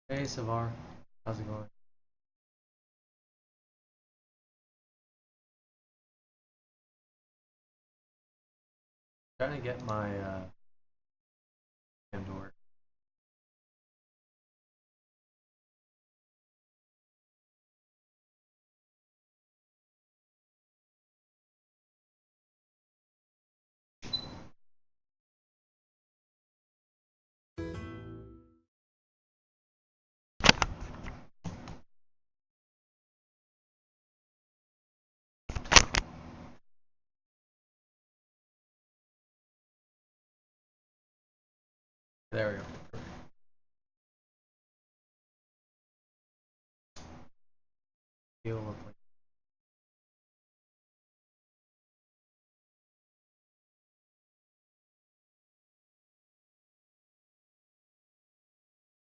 Hey Savar, how's it going? Trying to get my cam to work. There we go. Feel of like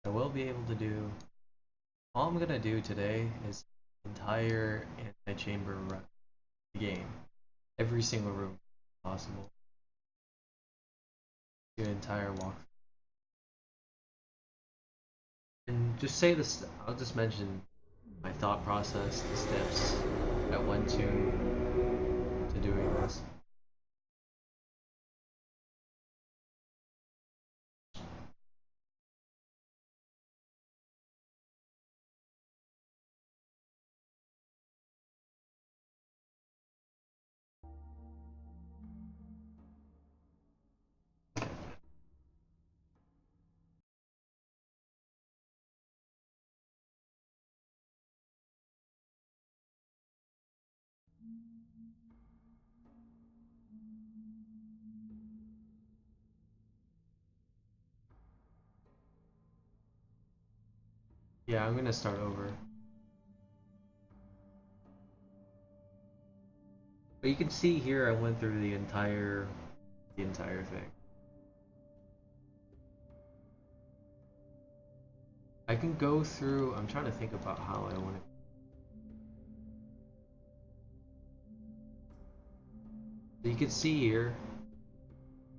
I will be able to do. All I'm gonna do today is the entire Antichamber game, every single room possible. Do an entire walk. And just say this. I'll just mention my thought process, the steps I went to doing this. Yeah, I'm gonna start over. But you can see here I went through the entire thing. I can go through. I'm trying to think about how I want to. You can see here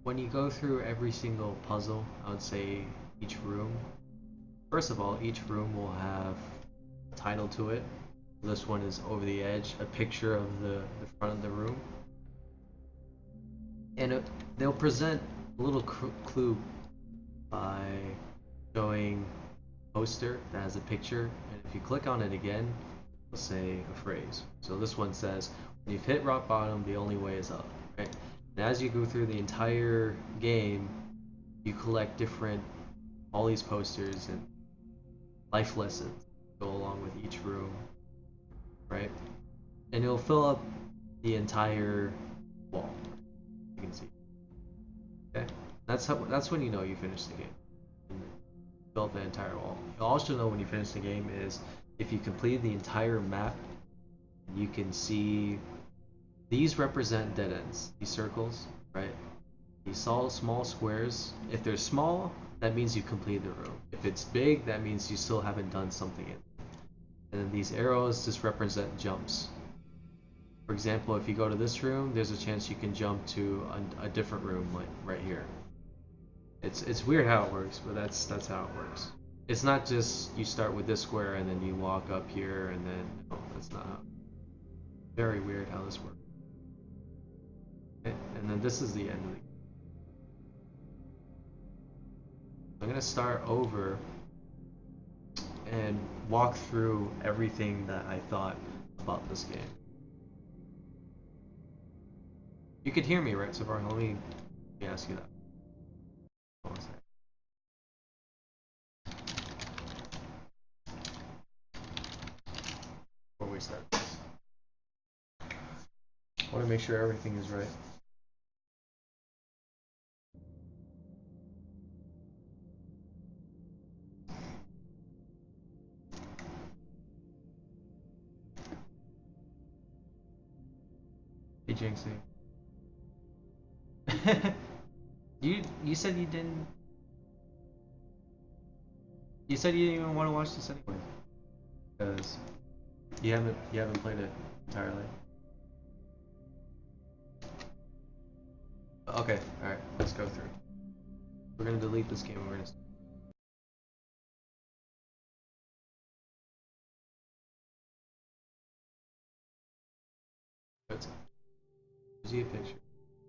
when you go through every single puzzle. I would say each room. First of all, each room will have a title to it. This one is over the edge, a picture of the front of the room, and they'll present a little clue by showing a poster that has a picture, and if you click on it again, it'll say a phrase. So this one says, "When you've hit rock bottom, the only way is up." Right? And as you go through the entire game, you collect different all these posters and life lessons go along with each room, right? And it'll fill up the entire wall. You can see. Okay, that's when you know you finished the game. Fill up the entire wall. You'll also know when you finish the game is if you complete the entire map. You can see these represent dead ends. These circles, right? These small squares. If they're small, that means you completed the room. If it's big, that means you still haven't done something in. And then these arrows just represent jumps. For example, if you go to this room, there's a chance you can jump to a different room, like right here. It's weird how it works, but that's how it works. It's not just you start with this square and then you walk up here and then no, that's not how. Very weird how this works. Okay? And then this is the end of the. I'm gonna start over and walk through everything that I thought about this game. You could hear me, right, Savar? Let me ask you that. Hold on a second. Before we start this, I want to make sure everything is right. Hey, Jinxie. You said you didn't. You said you didn't even want to watch this anyway, because you haven't played it entirely. Okay, all right, let's go through. We're gonna delete this game. We're gonna It gives you a picture.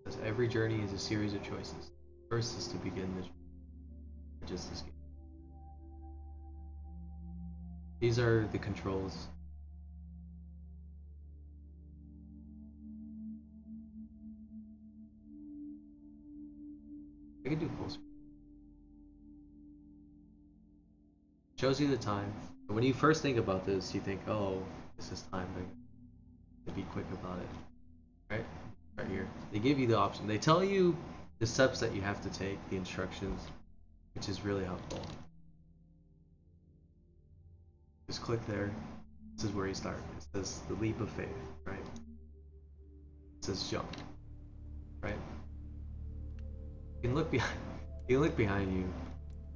It says every journey is a series of choices. First is to begin the just this game. These are the controls. I can do full screen. Shows you the time. But when you first think about this, you think, oh, this is time. To be quick about it. Right? Right here. They give you the option. They tell you the steps that you have to take, the instructions, which is really helpful. Just click there. This is where you start. It says the leap of faith, right? It says jump, right? You can look behind. You can look behind you,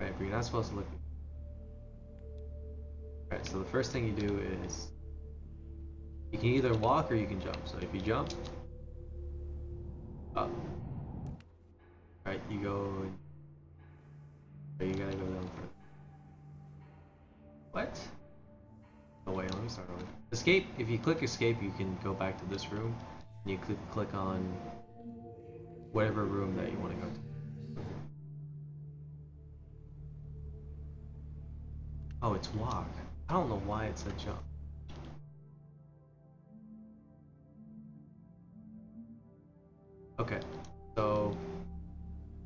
right? But you're not supposed to look. Right. So the first thing you do is you can either walk or you can jump. So if you jump up, right, you go. You gotta go down further. What? Oh wait, let me start over. Escape. If you click escape, you can go back to this room, and you click on whatever room that you want to go to. Oh, it's walk. I don't know why it said jump. Okay, so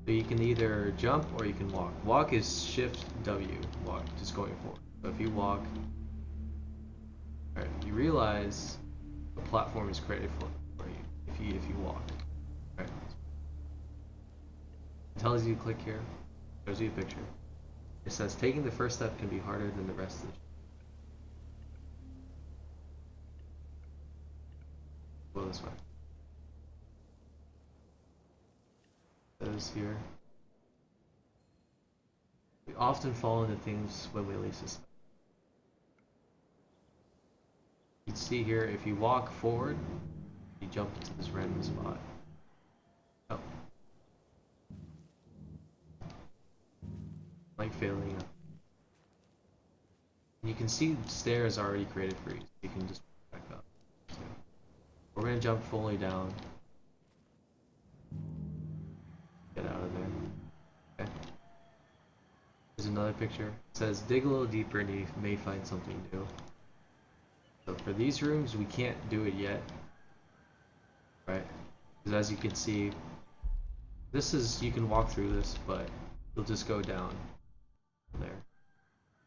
you can either jump or you can walk. Walk is Shift W. Walk, just going forward. So if you walk, alright, you realize the platform is created for you if you walk. Right. It tells you to click here. Shows you a picture. It says taking the first step can be harder than the rest of the. Go this way. It says here. We often fall into things when we least suspect. You can see here, if you walk forward, you jump into this random spot. Oh. Like failing up. You can see stairs already created for you. You can just back up. So we're gonna jump fully down. Get out of there. Okay. There's another picture. It says dig a little deeper and you may find something new. So for these rooms, we can't do it yet, right? Because as you can see, this is, you can walk through this, but you'll just go down there.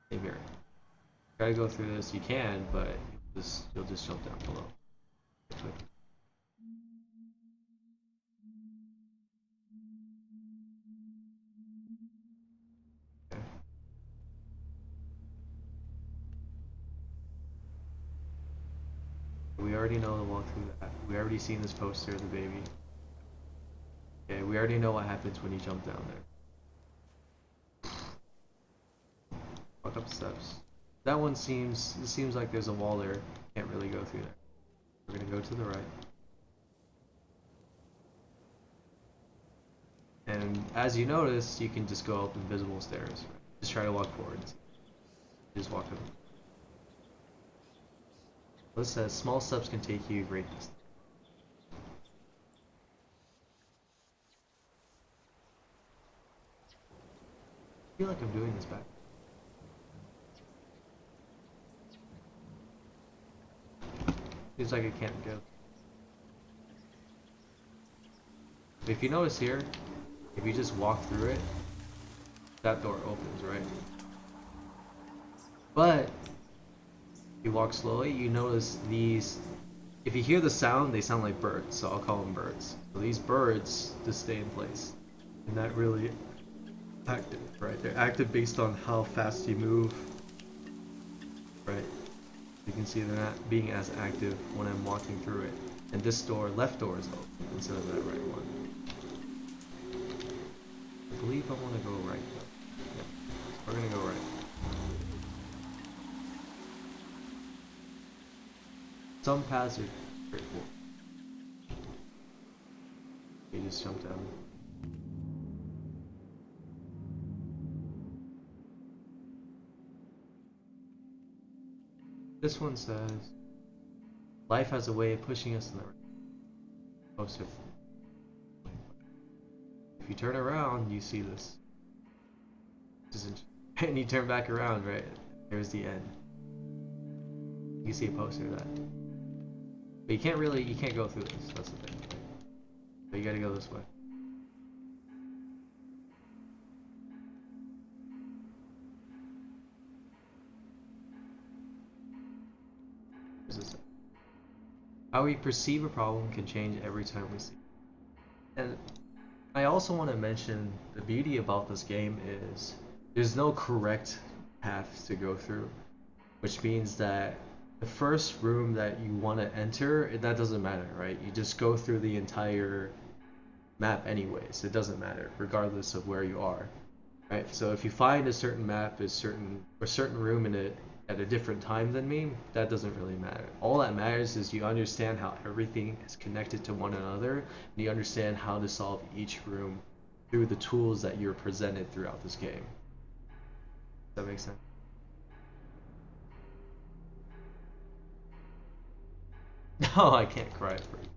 Same here. Try to go through this, you can, but you'll just jump down below. Okay. We already know to walk through that. We already seen this poster of the baby. Okay, we already know what happens when you jump down there. Walk up the steps. That one seems, it seems like there's a wall there. Can't really go through there. We're gonna go to the right. And as you notice, you can just go up invisible stairs. Right? Just try to walk forward. Just walk up. This says small steps can take you a great distance. I feel like I'm doing this back. Seems like I can't go. If you notice here, if you just walk through it, that door opens, right? But if you walk slowly, you notice these, if you hear the sound, they sound like birds, so I'll call them birds. So these birds just stay in place. And that really active, right? They're active based on how fast you move, right? You can see they're not being as active when I'm walking through it. And this door, left door is open instead of that right one. I believe I want to go right though. Yep. We're gonna go right. Some paths are straightforward. You just jump down. This one says, life has a way of pushing us in the right. poster. If you turn around, you see this. And you turn back around, right? There's the end. You see a poster of that. But you can't go through this. That's the thing. Right? So you gotta go this way. How we perceive a problem can change every time we see it. And I also want to mention the beauty about this game is there's no correct path to go through, which means that the first room that you want to enter, that doesn't matter, right? You just go through the entire map anyways. It doesn't matter, regardless of where you are, right? So if you find a certain map is certain room in it at a different time than me, that doesn't really matter. All that matters is you understand how everything is connected to one another, and you understand how to solve each room through the tools that you're presented throughout this game. Does that make sense? No, I can't cry for you.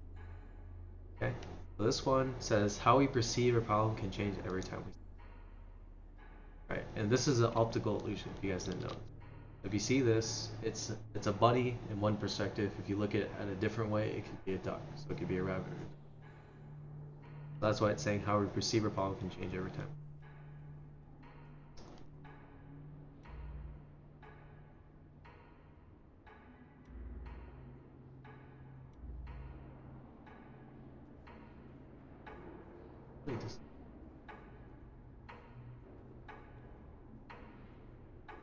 Okay, so this one says how we perceive a problem can change every time we see it. Right, and this is an optical illusion, if you guys didn't know. If you see this, it's a bunny in one perspective. If you look at it at a different way, it could be a duck, so it could be a rabbit. That's why it's saying how we perceive a problem can change every time.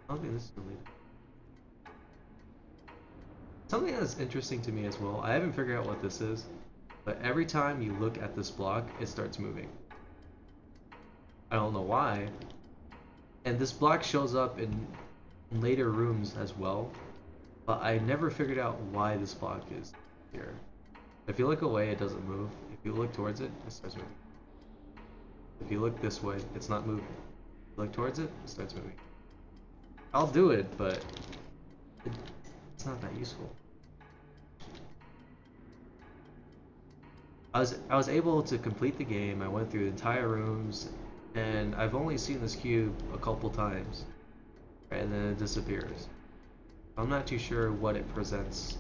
I don't think this is deleted. Something that's interesting to me as well, I haven't figured out what this is, but every time you look at this block, it starts moving. I don't know why. And this block shows up in later rooms as well, but I never figured out why this block is here. If you look away, it doesn't move. If you look towards it, it starts moving. If you look this way, it's not moving. If you look towards it, it starts moving. I'll do it, but it's not that useful. I was able to complete the game. I went through the entire rooms, and I've only seen this cube a couple times, right, and then it disappears. I'm not too sure what it presents